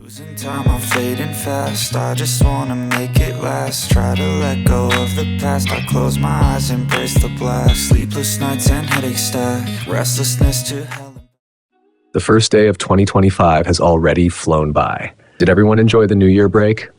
Losing time, I'm fading fast. I just wanna make it last. Try to let go of the past. I close my eyes, embrace the blast. Sleepless nights and headache stack. Restlessness to hell. The first day of 2025 has already flown by. Did everyone enjoy the New Year break?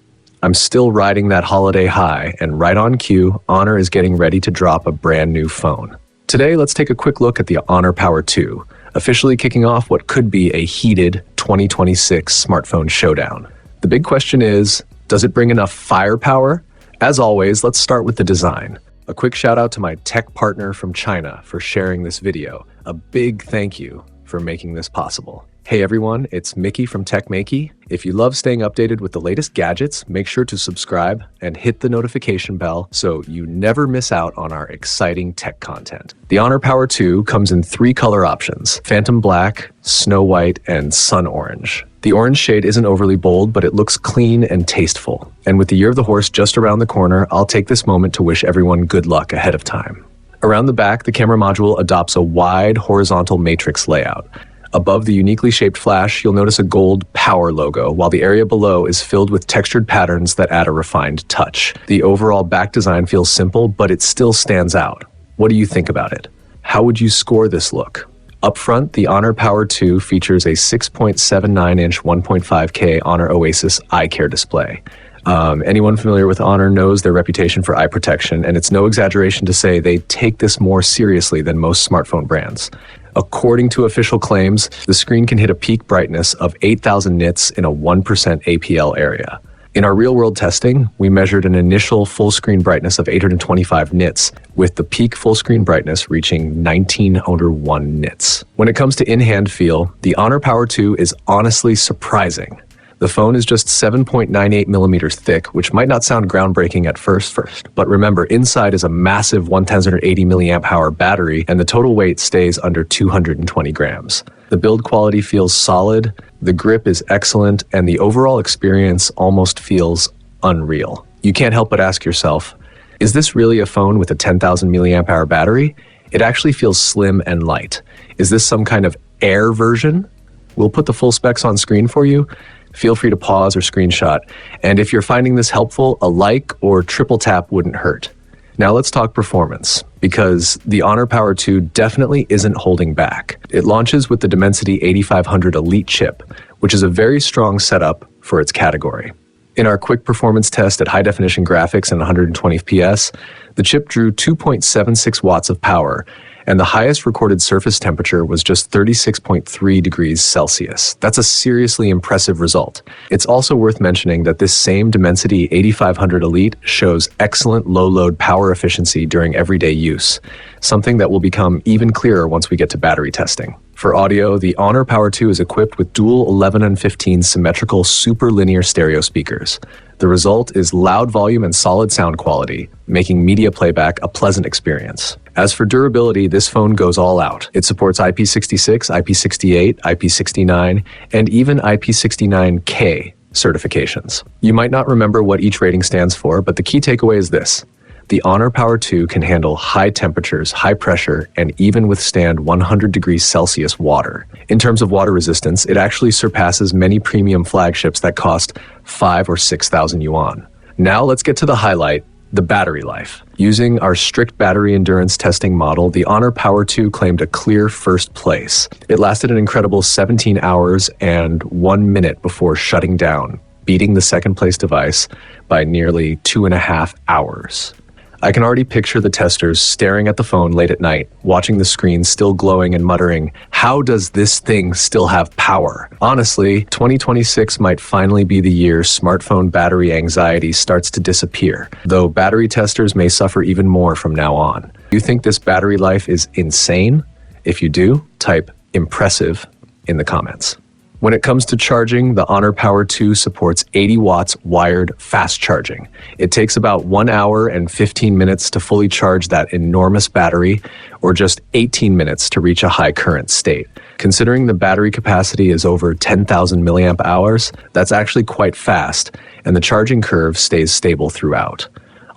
I'm still riding that holiday high, and right on cue, Honor is getting ready to drop a brand new phone. Today, let's take a quick look at the Honor Power 2, officially kicking off what could be a heated 2026 smartphone showdown. The big question is, does it bring enough firepower? As always, let's start with the design. A quick shout out to my tech partner from China for sharing this video. A big thank you for making this possible. Hey everyone, it's Maiky from techmaiky. If you love staying updated with the latest gadgets, make sure to subscribe and hit the notification bell so you never miss out on our exciting tech content. The Honor Power 2 comes in 3 color options: Phantom Black, Snow White, and Sun Orange. The orange shade isn't overly bold, but it looks clean and tasteful. And with the Year of the Horse just around the corner, I'll take this moment to wish everyone good luck ahead of time. Around the back, the camera module adopts a wide horizontal matrix layout. Above the uniquely shaped flash, you'll notice a gold power logo, while the area below is filled with textured patterns that add a refined touch. The overall back design feels simple, but it still stands out. What do you think about it? How would you score this look? Up front, the Honor Power 2 features a 6.79-inch 1.5K Honor Oasis eye care display. Anyone familiar with Honor knows their reputation for eye protection, and it's no exaggeration to say they take this more seriously than most smartphone brands. According to official claims, the screen can hit a peak brightness of 8,000 nits in a 1% APL area. In our real-world testing, we measured an initial full-screen brightness of 825 nits, with the peak full-screen brightness reaching 1,901 nits. When it comes to in-hand feel, the Honor Power 2 is honestly surprising. The phone is just 7.98 millimeters thick, which might not sound groundbreaking at first, but remember, inside is a massive 1,080 milliamp hour battery, and the total weight stays under 220 grams. The build quality feels solid, the grip is excellent, and the overall experience almost feels unreal. You can't help but ask yourself, is this really a phone with a 10,000 milliamp hour battery? It actually feels slim and light. Is this some kind of Air version? We'll put the full specs on screen for you. Feel free to pause or screenshot. And if you're finding this helpful, a like or triple tap wouldn't hurt. Now let's talk performance, because the Honor Power 2 definitely isn't holding back. It launches with the Dimensity 8500 Elite chip, which is a very strong setup for its category. In our quick performance test at high definition graphics and 120 FPS, the chip drew 2.76 watts of power, and the highest recorded surface temperature was just 36.3 degrees Celsius. That's a seriously impressive result. It's also worth mentioning that this same Dimensity 8500 Elite shows excellent low-load power efficiency during everyday use, something that will become even clearer once we get to battery testing. For audio, the Honor Power 2 is equipped with dual 11 and 15 symmetrical super linear stereo speakers. The result is loud volume and solid sound quality, making media playback a pleasant experience. As for durability, this phone goes all out. It supports IP66, IP68, IP69, and even IP69K certifications. You might not remember what each rating stands for, but the key takeaway is this. The Honor Power 2 can handle high temperatures, high pressure, and even withstand 100 degrees Celsius water. In terms of water resistance, it actually surpasses many premium flagships that cost 5,000 or 6,000 yuan. Now let's get to the highlight, the battery life. Using our strict battery endurance testing model, the Honor Power 2 claimed a clear first place. It lasted an incredible 17 hours and 1 minute before shutting down, beating the second place device by nearly 2.5 hours. I can already picture the testers staring at the phone late at night, watching the screen still glowing and muttering, "How does this thing still have power?" Honestly, 2026 might finally be the year smartphone battery anxiety starts to disappear, though battery testers may suffer even more from now on. Do you think this battery life is insane? If you do, type impressive in the comments. When it comes to charging, the Honor Power 2 supports 80 watts wired fast charging. It takes about 1 hour and 15 minutes to fully charge that enormous battery, or just 18 minutes to reach a high current state. Considering the battery capacity is over 10,000 milliamp hours, that's actually quite fast, and the charging curve stays stable throughout.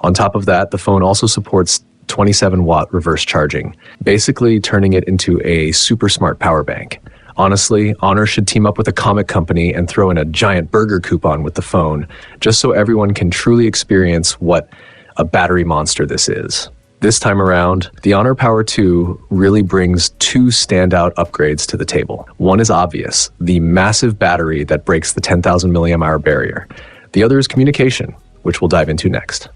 On top of that, the phone also supports 27-watt reverse charging, basically turning it into a super smart power bank. Honestly, Honor should team up with a comic company and throw in a giant burger coupon with the phone, just so everyone can truly experience what a battery monster this is. This time around, the Honor Power 2 really brings two standout upgrades to the table. One is obvious, the massive battery that breaks the 10,000 mAh barrier. The other is communication, which we'll dive into next.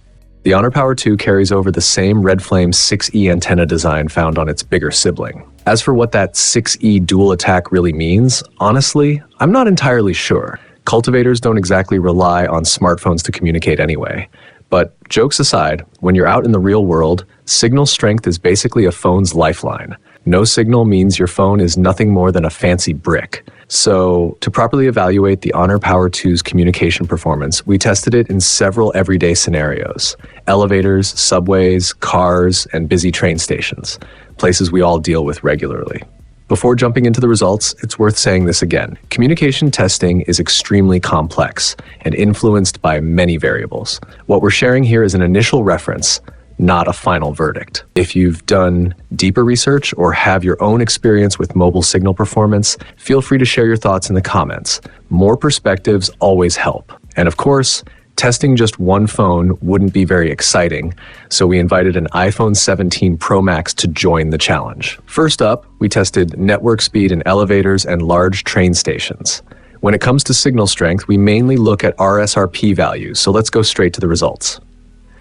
The Honor Power 2 carries over the same Red Flame 6E antenna design found on its bigger sibling. As for what that 6E dual attack really means, honestly, I'm not entirely sure. Cultivators don't exactly rely on smartphones to communicate anyway. But jokes aside, when you're out in the real world, signal strength is basically a phone's lifeline. No signal means your phone is nothing more than a fancy brick. So, to properly evaluate the Honor Power 2's communication performance, we tested it in several everyday scenarios: elevators, subways, cars, and busy train stations, places we all deal with regularly. Before jumping into the results, it's worth saying this again. Communication testing is extremely complex and influenced by many variables. What we're sharing here is an initial reference, not a final verdict. If you've done deeper research or have your own experience with mobile signal performance, feel free to share your thoughts in the comments. More perspectives always help. And of course, testing just one phone wouldn't be very exciting, so we invited an iPhone 17 Pro Max to join the challenge. First up, we tested network speed in elevators and large train stations. When it comes to signal strength, we mainly look at RSRP values, so let's go straight to the results.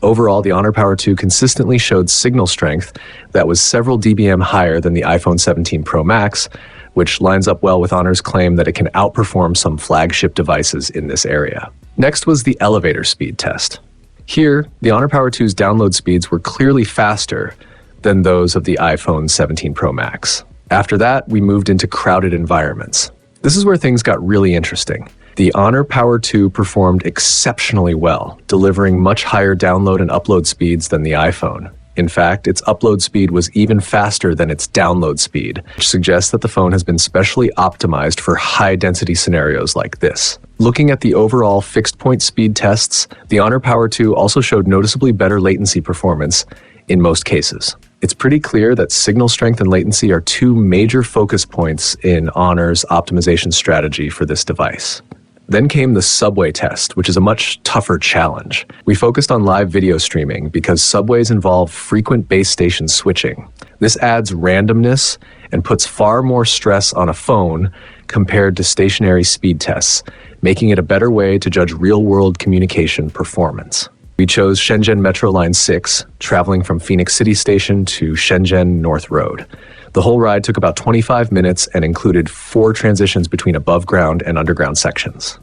Overall, the Honor Power 2 consistently showed signal strength that was several dBm higher than the iPhone 17 Pro Max, which lines up well with Honor's claim that it can outperform some flagship devices in this area. Next was the elevator speed test. Here, the Honor Power 2's download speeds were clearly faster than those of the iPhone 17 Pro Max. After that, we moved into crowded environments. This is where things got really interesting. The Honor Power 2 performed exceptionally well, delivering much higher download and upload speeds than the iPhone. In fact, its upload speed was even faster than its download speed, which suggests that the phone has been specially optimized for high-density scenarios like this. Looking at the overall fixed-point speed tests, the Honor Power 2 also showed noticeably better latency performance in most cases. It's pretty clear that signal strength and latency are two major focus points in Honor's optimization strategy for this device. Then came the subway test, which is a much tougher challenge. We focused on live video streaming because subways involve frequent base station switching. This adds randomness and puts far more stress on a phone compared to stationary speed tests, making it a better way to judge real-world communication performance. We chose Shenzhen Metro Line 6, traveling from Phoenix City Station to Shenzhen North Road. The whole ride took about 25 minutes and included 4 transitions between above-ground and underground sections.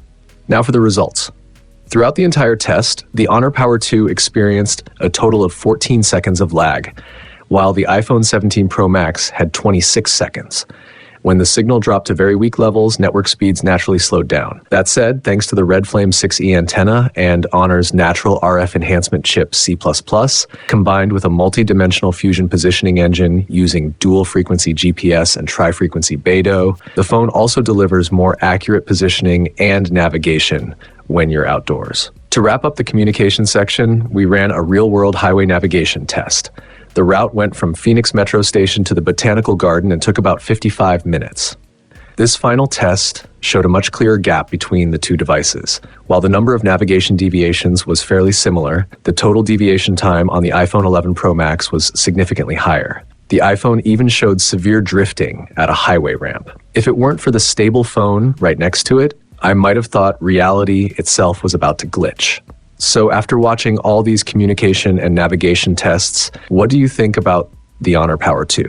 Now for the results. Throughout the entire test, the Honor Power 2 experienced a total of 14 seconds of lag, while the iPhone 17 Pro Max had 26 seconds. When the signal dropped to very weak levels, network speeds naturally slowed down. That said, thanks to the Red Flame 6E antenna and Honor's natural RF enhancement chip C++, combined with a multi-dimensional fusion positioning engine using dual-frequency GPS and tri-frequency BeiDou, the phone also delivers more accurate positioning and navigation when you're outdoors. To wrap up the communication section, we ran a real-world highway navigation test. The route went from Phoenix Metro Station to the Botanical Garden and took about 55 minutes. This final test showed a much clearer gap between the two devices. While the number of navigation deviations was fairly similar, the total deviation time on the iPhone 11 Pro Max was significantly higher. The iPhone even showed severe drifting at a highway ramp. If it weren't for the stable phone right next to it, I might have thought reality itself was about to glitch. So after watching all these communication and navigation tests, what do you think about the Honor Power 2?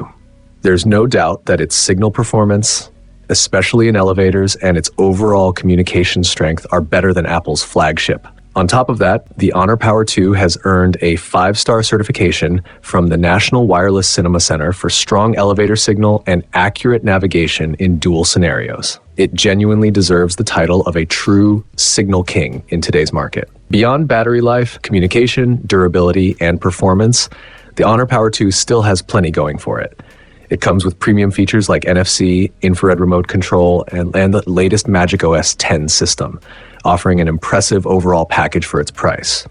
There's no doubt that its signal performance, especially in elevators, and its overall communication strength are better than Apple's flagship. On top of that, the Honor Power 2 has earned a 5-star certification from the National Wireless Cinema Center for strong elevator signal and accurate navigation in dual scenarios. It genuinely deserves the title of a true signal king in today's market. Beyond battery life, communication, durability, and performance, the Honor Power 2 still has plenty going for it. It comes with premium features like NFC, infrared remote control, and the latest Magic OS X system, offering an impressive overall package for its price.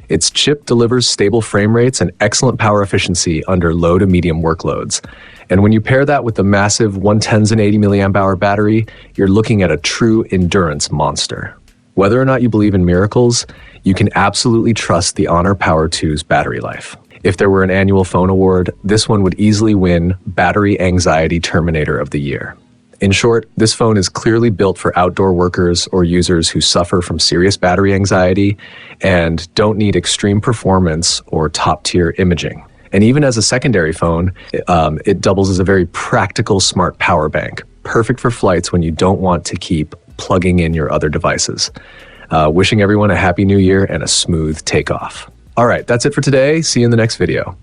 Its chip delivers stable frame rates and excellent power efficiency under low to medium workloads. And when you pair that with the massive 180 milliamp hour battery, you're looking at a true endurance monster. Whether or not you believe in miracles, you can absolutely trust the Honor Power 2's battery life. If there were an annual phone award, this one would easily win Battery Anxiety Terminator of the Year. In short, this phone is clearly built for outdoor workers or users who suffer from serious battery anxiety and don't need extreme performance or top-tier imaging. And even as a secondary phone, it doubles as a very practical smart power bank, perfect for flights when you don't want to keep plugging in your other devices. Wishing everyone a happy new year and a smooth takeoff. All right, that's it for today. See you in the next video.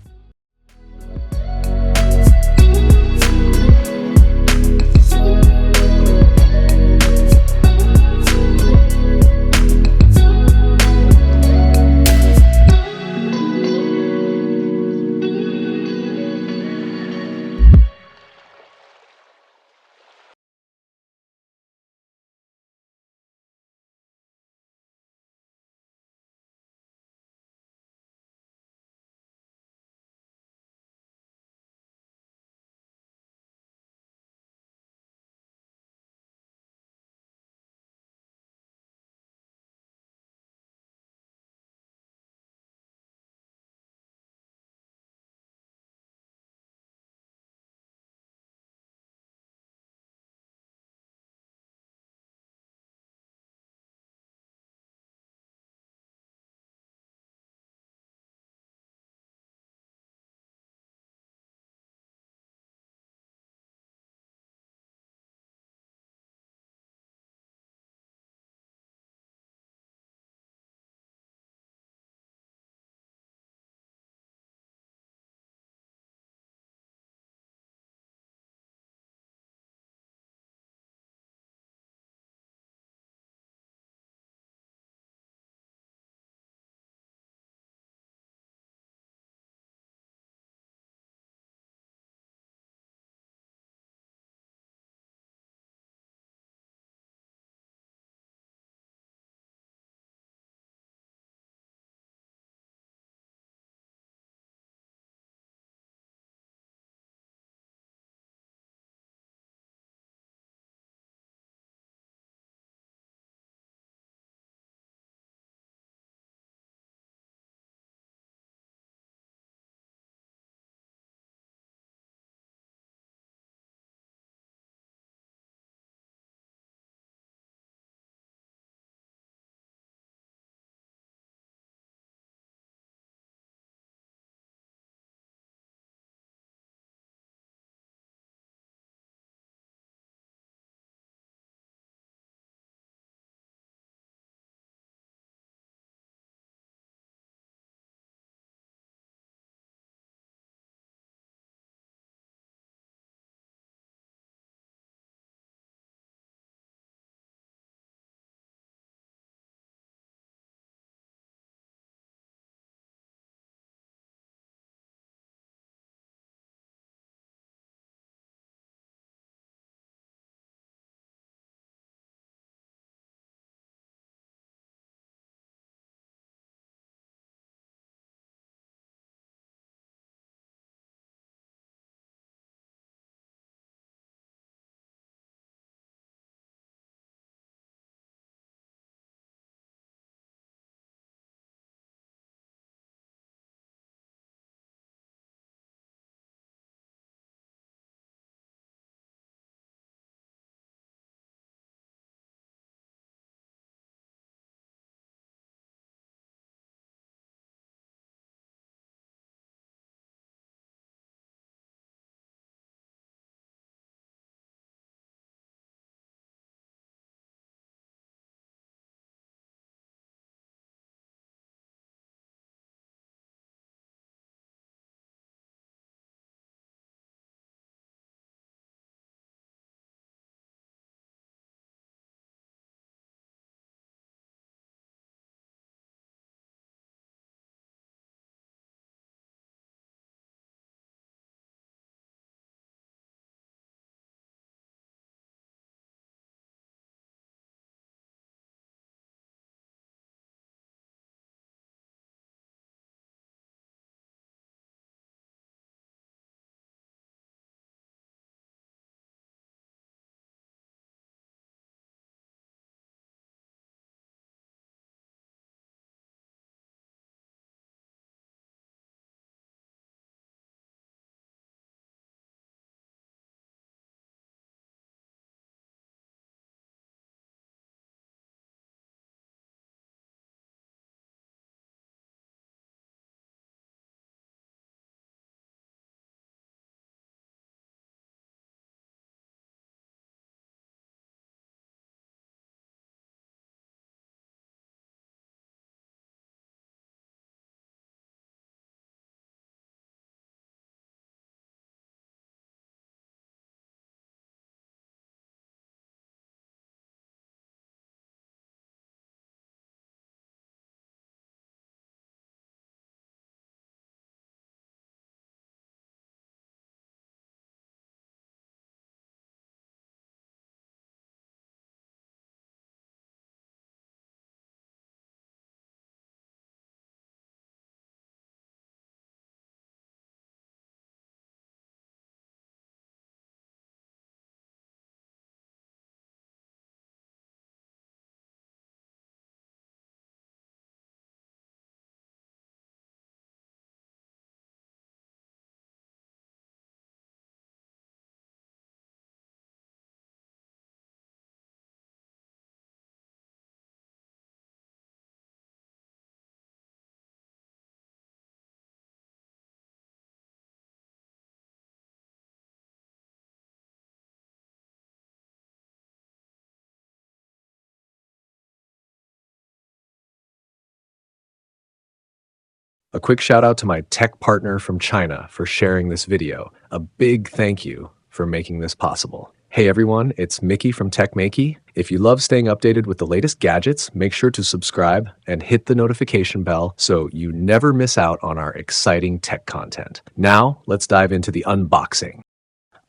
A quick shout out to my tech partner from China for sharing this video. A big thank you for making this possible. Hey everyone, it's Maiky from techmaiky. If you love staying updated with the latest gadgets, make sure to subscribe and hit the notification bell so you never miss out on our exciting tech content. Now, let's dive into the unboxing.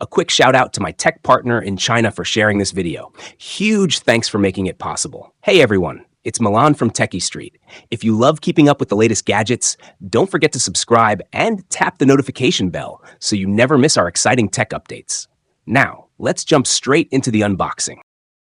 A quick shout out to my tech partner in China for sharing this video. Huge thanks for making it possible. Hey everyone, it's Milan from Techie Street. If you love keeping up with the latest gadgets, don't forget to subscribe and tap the notification bell so you never miss our exciting tech updates. Now, let's jump straight into the unboxing.